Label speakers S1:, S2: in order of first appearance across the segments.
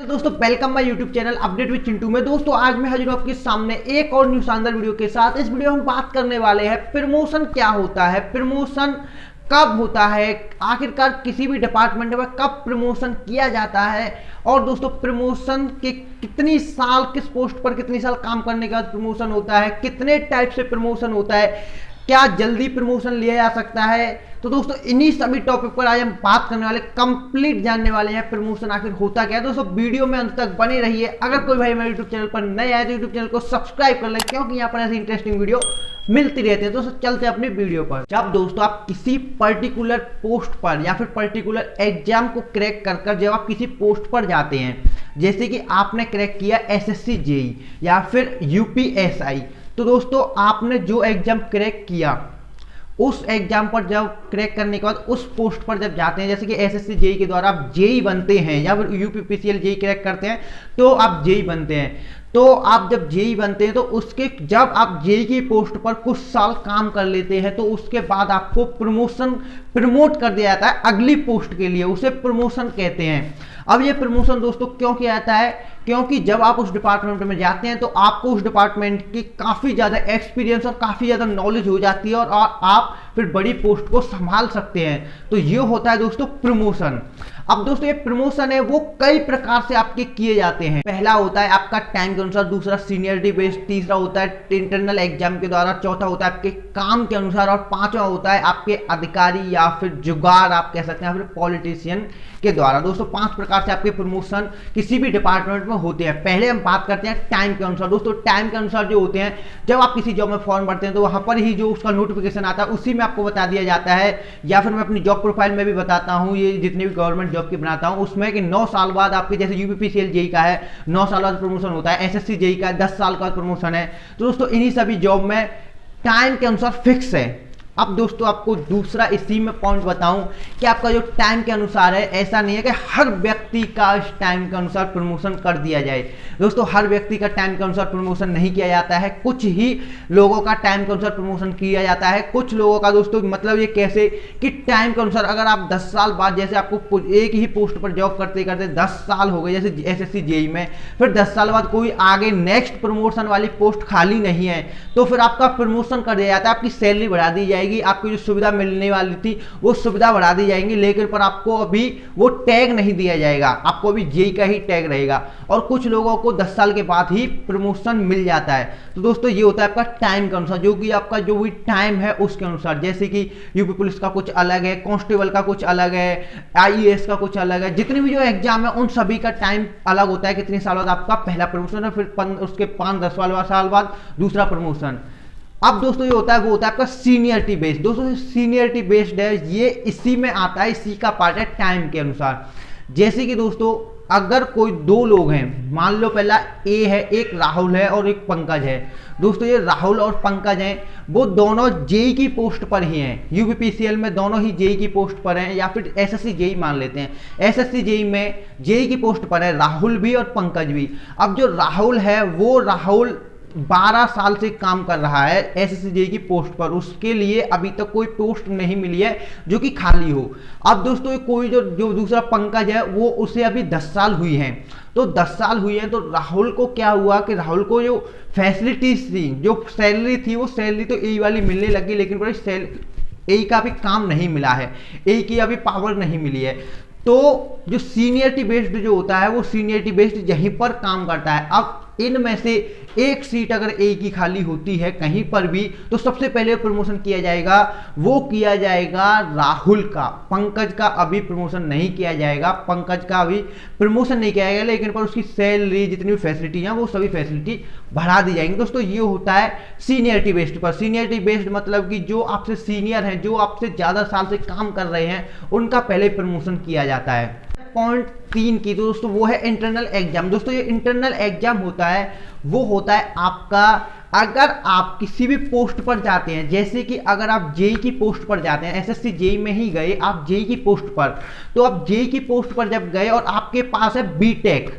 S1: दोस्तों welcome my YouTube channel update with Chintu में। दोस्तों आज मैं हाजिर हूं आपके सामने एक और न्यू शानदार वीडियो के साथ। इस वीडियो में हम बात करने वाले हैं प्रमोशन क्या होता है, प्रमोशन कब होता है, आखिरकार किसी भी डिपार्टमेंट में कब प्रमोशन किया जाता है, और दोस्तों प्रमोशन के कितनी साल किस पोस्ट पर कितनी साल काम करने के बाद प्रमोशन होता है, कितने टाइप से प्रमोशन होता है, क्या जल्दी प्रमोशन लिया जा सकता है। तो दोस्तों इन्हीं सभी टॉपिक पर आज हम बात करने वाले, कंप्लीट जानने वाले हैं प्रमोशन आखिर होता क्या है। दोस्तों वीडियो में अंत तक बने रहिए। अगर कोई भाई मेरे यूट्यूब चैनल पर नए आए तो यूट्यूब चैनल को सब्सक्राइब कर लें, क्योंकि यहाँ पर ऐसी इंटरेस्टिंग वीडियो मिलती रहती है। दोस्तों चलते हैं अपनी वीडियो पर। जब दोस्तों आप किसी पर्टिकुलर पोस्ट पर या फिर पर्टिकुलर एग्जाम को क्रैक कर जब आप किसी पोस्ट पर जाते हैं, जैसे कि आपने क्रैक किया एसएससी जेई या फिर यूपीएसआई, तो दोस्तों आपने जो एग्जाम क्रैक किया उस एग्जाम पर जब क्रैक करने के बाद उस पोस्ट पर जब जाते हैं, जैसे कि एसएससी जेई के द्वारा आप जेई बनते हैं या फिर यूपीपीसीएल जेई क्रैक करते हैं तो आप जेई बनते हैं। तो आप जब जेई बनते हैं तो उसके जब आप जेई की पोस्ट पर कुछ साल काम कर लेते हैं तो उसके बाद आपको प्रमोट कर दिया जाता है अगली पोस्ट के लिए, उसे प्रमोशन कहते हैं। अब ये प्रमोशन दोस्तों क्यों किया जाता है, क्योंकि जब आप उस डिपार्टमेंट में जाते हैं तो आपको उस डिपार्टमेंट की काफ़ी ज़्यादा एक्सपीरियंस और काफ़ी ज़्यादा नॉलेज हो जाती है और आप फिर बड़ी पोस्ट को संभाल सकते हैं। तो ये होता है दोस्तों प्रमोशन। अब दोस्तों ये प्रमोशन है वो कई प्रकार से आपके किए जाते हैं। पहला होता है आपका टाइम के अनुसार, दूसरा सीनियरिटी बेस्ड, तीसरा होता है इंटरनल एग्जाम के द्वारा, चौथा होता है आपके काम के अनुसार, और पांचवा होता है आपके अधिकारी या फिर जुगाड़ आप कह सकते हैं, या फिर पॉलिटिशियन के द्वारा। दोस्तों 5 प्रकार से आपके प्रमोशन किसी भी डिपार्टमेंट में होते हैं। पहले हम बात करते हैं टाइम के अनुसार। दोस्तों टाइम के अनुसार जो होते हैं, जब आप किसी जॉब में फॉर्म भरते हैं तो वहां पर ही जो उसका नोटिफिकेशन आता है उसी में आपको बता दिया जाता है, या फिर मैं अपनी जॉब प्रोफाइल में भी बताता हूं, ये जितनी भी गवर्नमेंट जॉब की बनाता हूं उसमें कि 9 साल बाद आपके, जैसे यूपीपीसीएल जेई का है 9 साल बाद प्रमोशन होता है, एसएससी जेई का 10 साल का प्रमोशन है। तो दोस्तों इन्हीं सभी जॉब में टाइम के अनुसार फिक्स है। अब दोस्तों आपको दूसरा इसी में पॉइंट बताऊं कि आपका जो टाइम के अनुसार है, ऐसा नहीं है कि हर व्यक्ति का इस टाइम के अनुसार प्रमोशन कर दिया जाए। दोस्तों हर व्यक्ति का टाइम के अनुसार प्रमोशन नहीं किया जाता है, कुछ ही लोगों का टाइम के अनुसार प्रमोशन किया जाता है। कुछ लोगों का दोस्तों मतलब ये कैसे कि टाइम के अनुसार, अगर आप 10 साल बाद, जैसे आपको एक ही पोस्ट पर जॉब करते करते 10 साल हो गए, जैसे एसएससी जेई में, फिर 10 साल बाद कोई आगे नेक्स्ट प्रमोशन वाली पोस्ट खाली नहीं है तो फिर आपका प्रमोशन कर दिया जाता है, आपकी सैलरी बढ़ा दी जाएगी, आपको जो सुविधा मिलने वाली थी वो सुविधा बढ़ा दी जाएंगी, लेकिन पर आपको अभी वो टैग नहीं दिया जाएगा, आपको अभी जेई का ही टैग रहेगा। और कुछ लोगों को 10 साल के बाद ही प्रमोशन मिल जाता है। तो दोस्तों ये होता है आपका टाइम के अनुसार, जो कि आपका जो भी टाइम है उसके अनुसार, जैसे कि यूपी पुलिस का कुछ अलग है, कांस्टेबल का कुछ अलग है, आईएएस का कुछ अलग है, जितने भी जो एग्जाम है उन सभी का टाइम अलग होता है, कितने साल बाद आपका पहला प्रमोशन है, फिर उसके 5-10 साल बाद दूसरा प्रमोशन। अब दोस्तों ये होता है वो होता है आपका सीनियरिटी बेस्ड। दोस्तों सीनियरिटी बेस्ड है, ये इसी में आता है, इसी का पार्ट है टाइम के अनुसार। जैसे कि दोस्तों अगर कोई 2 लोग हैं, मान लो पहला ए है, एक राहुल है और एक पंकज है। दोस्तों ये राहुल और पंकज हैं, वो दोनों जेई की पोस्ट पर ही हैं, यूपीपीसीएल में दोनों ही जेई की पोस्ट पर हैं, या फिर एसएससी जेई मान लेते हैं। एसएससी जेई में जेई की पोस्ट पर है राहुल भी और पंकज भी। अब जो राहुल है वो राहुल 12 साल से काम कर रहा है एसएससी जेई की पोस्ट पर, उसके लिए अभी तक कोई पोस्ट नहीं मिली है जो कि खाली हो। अब दोस्तों कोई जो दूसरा पंकज है वो उसे अभी 10 साल हुई हैं, तो 10 साल हुई है तो राहुल को क्या हुआ कि राहुल को जो फैसिलिटीज थी, जो सैलरी थी, वो सैलरी तो ए वाली मिलने लगी, लेकिन पर ए का भी काम नहीं मिला है, ए की अभी पावर नहीं मिली है। तो जो सीनियरिटी बेस्ड जो होता है वो सीनियरिटी बेस्ड यहीं पर काम करता है। अब इनमें से एक सीट अगर ए की खाली होती है कहीं पर भी, तो सबसे पहले प्रमोशन किया जाएगा, वो किया जाएगा राहुल का। पंकज का अभी प्रमोशन नहीं किया जाएगा, पंकज का अभी प्रमोशन नहीं किया जाएगा, लेकिन पर उसकी सैलरी जितनी भी फैसिलिटी है वो सभी फैसिलिटी बढ़ा दी जाएंगी। दोस्तों ये होता है सीनियरिटी बेस्ड पर। सीनियरिटी बेस्ड मतलब कि जो आपसे सीनियर हैं, जो आपसे ज़्यादा साल से काम कर रहे हैं, उनका पहले प्रमोशन किया जाता है। पॉइंट 3 की दोस्तों वो है इंटरनल एग्जाम। दोस्तों ये इंटरनल एग्जाम होता है वो होता है आपका, अगर आप किसी भी पोस्ट पर जाते हैं, जैसे कि अगर आप जेई की पोस्ट पर जाते हैं, एसएससी जेई में ही गए आप जेई की पोस्ट पर, तो आप जेई की पोस्ट पर जब गए और आपके पास है बीटेक,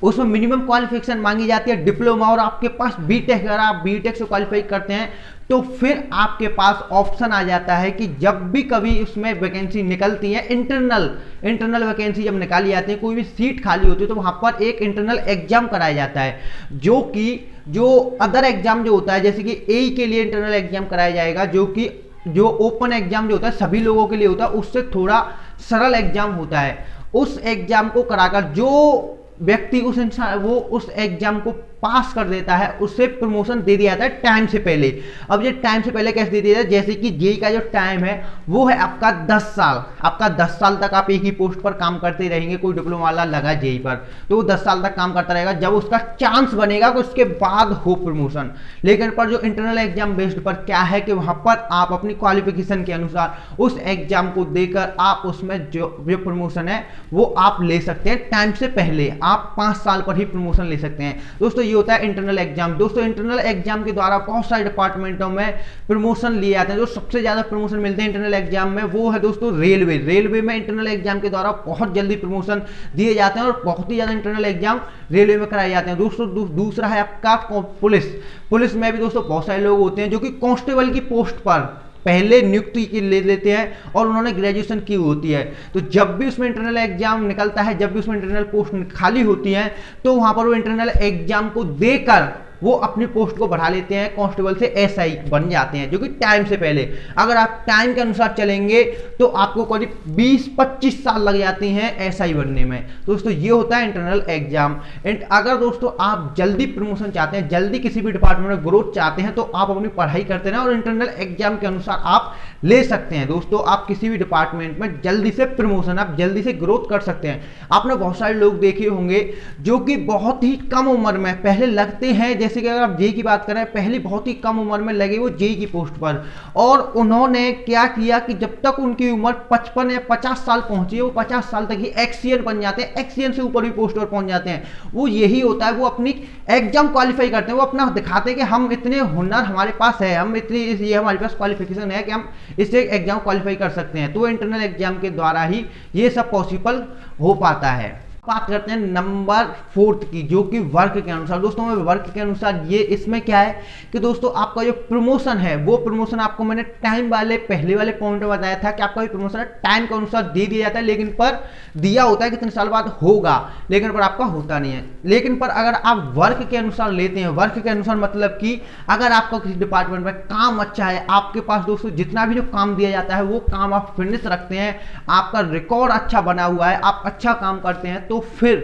S1: उसमें मिनिमम क्वालिफिकेशन मांगी जाती है डिप्लोमा, और आपके पास बीटेक, अगर आप बीटेक से क्वालिफाई करते हैं तो फिर आपके पास ऑप्शन आ जाता है कि जब भी कभी उसमें वैकेंसी निकलती है, इंटरनल वैकेंसी जब निकाली जाती है, कोई भी सीट खाली होती है, तो वहां पर एक इंटरनल एग्जाम कराया जाता है, जो कि जो अदर एग्जाम जो होता है, जैसे कि एई के लिए इंटरनल एग्जाम कराया जाएगा, जो कि जो ओपन एग्जाम जो होता है सभी लोगों के लिए होता है, उससे थोड़ा सरल एग्जाम होता है। उस एग्जाम को कराकर जो व्यक्ति उस इंसान वो उस एग्जाम को पास कर देता है, उससे प्रमोशन दे दिया जाता है टाइम से पहले। अब ये टाइम से पहले कैसे दे दिया जाता है, जैसे कि जेई का जो टाइम है वो है आपका 10 साल। आपका 10 साल तक आप एक ही पोस्ट पर काम करते रहेंगे। कोई डिप्लोमा वाला लगा जेई पर तो वो 10 साल तक काम करता रहेगा, जब उसका चांस बनेगा तो उसके बाद हो प्रमोशन। लेकिन पर जो इंटरनल एग्जाम बेस्ड पर क्या है कि वहां पर आप अपनी क्वालिफिकेशन के अनुसार उस एग्जाम को देकर आप उसमें जो प्रमोशन है वो आप ले सकते हैं टाइम से पहले। आप 5 साल पर ही प्रमोशन ले सकते हैं दोस्तों। ये होता है इंटरनल एग्जाम। दोस्तों इंटरनल एग्जाम के द्वारा बहुत सारे डिपार्टमेंटों में प्रमोशन लिए जाते हैं। जो सबसे ज्यादा प्रमोशन मिलते हैं इंटरनल एग्जाम में वो है दोस्तों रेलवे में इंटरनल एग्जाम के द्वारा बहुत जल्दी प्रमोशन दिए जाते हैं और बहुत ही ज्यादा इंटरनल एग्जाम रेलवे में कराए जाते हैं दोस्तों। दूसरा है आपका पुलिस में भी दोस्तों बहुत सारे लोग होते हैं जो कि कांस्टेबल की पोस्ट पर पहले नियुक्ति के ले लेते हैं और उन्होंने ग्रेजुएशन की होती है। तो जब भी उसमें इंटरनल एग्जाम निकलता है, जब भी उसमें इंटरनल पोस्ट खाली होती है, तो वहां पर वो इंटरनल एग्जाम को देकर वो अपनी पोस्ट को बढ़ा लेते हैं, कांस्टेबल से एसआई बन जाते हैं, जो कि टाइम से पहले। अगर आप टाइम के अनुसार चलेंगे तो आपको करीब 20-25 साल लग जाती हैं एसआई बनने में। तो दोस्तों ये होता है इंटरनल एग्जाम। एंड अगर दोस्तों आप जल्दी प्रमोशन चाहते हैं, जल्दी किसी भी डिपार्टमेंट में ग्रोथ चाहते हैं, तो आप अपनी पढ़ाई करते रहें और इंटरनल एग्जाम के अनुसार आप ले सकते हैं। दोस्तों आप किसी भी डिपार्टमेंट में जल्दी से प्रमोशन, आप जल्दी से ग्रोथ कर सकते हैं। आपने बहुत सारे लोग देखे होंगे जो कि बहुत ही कम उम्र में पहले लगते हैं, जैसे कि अगर आप जेई की बात करें, पहले बहुत ही कम उम्र में लगे वो जेई की पोस्ट पर, और उन्होंने क्या किया कि जब तक उनकी उम्र 55 या 50 साल पहुंची, वो 50 साल तक ही एक्सीएन बन जाते हैं, एक्सीएन से ऊपर भी पोस्ट पर पहुंच जाते हैं। वो यही होता है, वो अपनी एग्जाम क्वालिफाई करते हैं, वो अपना दिखाते हैं कि हम इतने हुनर हमारे पास है, हम इतनी ये हमारे पास क्वालिफिकेशन है कि हम इससे एग्जाम क्वालिफाई कर सकते हैं। तो इंटरनल एग्जाम के द्वारा ही ये सब पॉसिबल हो पाता है। बात करते हैं नंबर 4 की, जो कि वर्क के अनुसार। दोस्तों में वर्क के अनुसार ये इसमें क्या है कि दोस्तों आपका जो प्रमोशन है वो प्रमोशन आपको मैंने टाइम वाले पहले वाले पॉइंट में बताया था कि आपका जो प्रमोशन टाइम के अनुसार दे दिया जाता है, लेकिन पर दिया होता है कितने साल बाद होगा, लेकिन पर आपका होता नहीं है। लेकिन पर अगर आप वर्क के अनुसार लेते हैं, वर्क के अनुसार मतलब कि अगर आपका किसी डिपार्टमेंट में काम अच्छा है, आपके पास दोस्तों जितना भी जो काम दिया जाता है वो काम आप फिनिश रखते हैं, आपका रिकॉर्ड अच्छा बना हुआ है, आप अच्छा काम करते हैं, तो फिर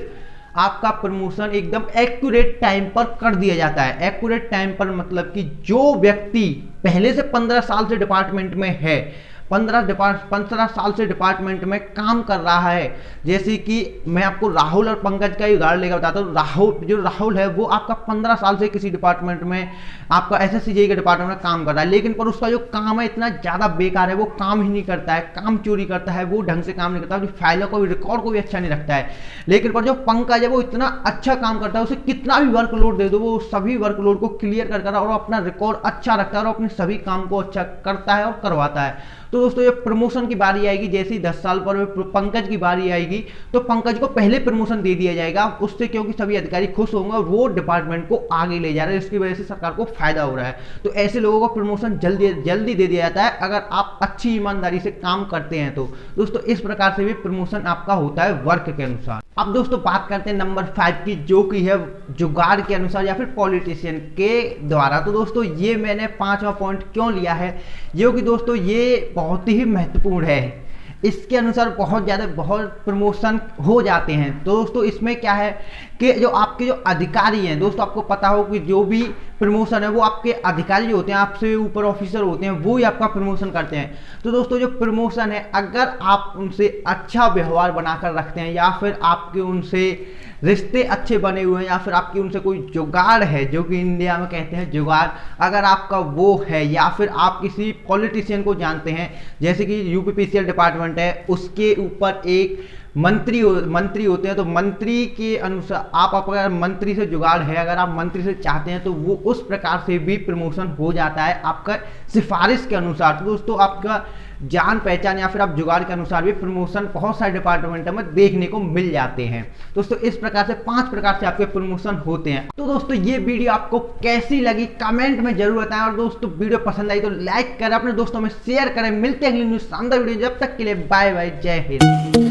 S1: आपका प्रमोशन एकदम एक्यूरेट टाइम पर कर दिया जाता है। एक्यूरेट टाइम पर मतलब कि जो व्यक्ति पहले से 15 साल से डिपार्टमेंट में है, 15 साल से डिपार्टमेंट में काम कर रहा है, जैसे कि मैं आपको राहुल और पंकज का उदाहरण लेकर बताता हूँ। राहुल है वो आपका 15 साल से किसी डिपार्टमेंट में, आपका एसएससी जेईई के डिपार्टमेंट में काम कर रहा है, लेकिन पर उसका जो काम है इतना ज़्यादा बेकार है, वो काम ही नहीं करता है, काम चोरी करता है, वो ढंग से काम नहीं करता, अपनी फाइलों को भी, रिकॉर्ड को भी अच्छा नहीं रखता है। लेकिन पर जो पंकज है वो इतना अच्छा काम करता है, उसे कितना भी वर्कलोड दे दो वो सभी वर्कलोड को क्लियर कर और अपना रिकॉर्ड अच्छा रखता है और अपने सभी काम को अच्छा करता है और करवाता है। तो दोस्तों ये प्रमोशन की बारी आएगी, जैसे ही 10 साल पर पंकज की बारी आएगी तो पंकज को पहले प्रमोशन दे दिया जाएगा उससे, क्योंकि सभी अधिकारी खुश होंगे और वो डिपार्टमेंट को आगे ले जा रहे हैं, इसकी वजह से सरकार को फायदा हो रहा है। तो ऐसे लोगों को प्रमोशन जल्दी दे दिया जाता है अगर आप अच्छी ईमानदारी से काम करते हैं। तो दोस्तों इस प्रकार से भी प्रमोशन आपका होता है वर्क के अनुसार। अब दोस्तों बात करते हैं नंबर 5 की, जो कि है जुगाड़ के अनुसार या फिर पॉलिटिशियन के द्वारा। तो दोस्तों ये मैंने 5वां पॉइंट क्यों लिया है, जो कि दोस्तों ये बहुत ही महत्वपूर्ण है, इसके अनुसार बहुत प्रमोशन हो जाते हैं। तो दोस्तों इसमें क्या है कि जो आपके जो अधिकारी हैं, दोस्तों आपको पता हो कि जो भी प्रमोशन है वो आपके अधिकारी जो होते हैं, आपसे ऊपर ऑफिसर होते हैं, वो ही आपका प्रमोशन करते हैं। तो दोस्तों जो प्रमोशन है, अगर आप उनसे अच्छा व्यवहार बनाकर रखते हैं या फिर आपके उनसे रिश्ते अच्छे बने हुए हैं या फिर आपकी उनसे कोई जुगाड़ है, जो कि इंडिया में कहते हैं जुगाड़, अगर आपका वो है, या फिर आप किसी पॉलिटिशियन को जानते हैं, जैसे कि यूपीपीसीएल डिपार्टमेंट है, उसके ऊपर एक मंत्री होते हैं, तो मंत्री के अनुसार आप अगर मंत्री से जुगाड़ है, अगर आप मंत्री से चाहते हैं तो वो उस प्रकार से भी प्रमोशन हो जाता है आपका सिफारिश के अनुसार। तो दोस्तों आपका जान पहचान या फिर आप जुगाड़ के अनुसार भी प्रमोशन बहुत सारे डिपार्टमेंट में देखने को मिल जाते हैं। दोस्तों इस प्रकार से 5 प्रकार से आपके प्रमोशन होते हैं। तो दोस्तों ये वीडियो आपको कैसी लगी कमेंट में जरूर बताएं, और दोस्तों वीडियो पसंद आई तो लाइक करें, अपने दोस्तों में शेयर करें। मिलते हैं अगली न्यूज़ शानदार वीडियो, जब तक के लिए बाय बाय, जय हिंद।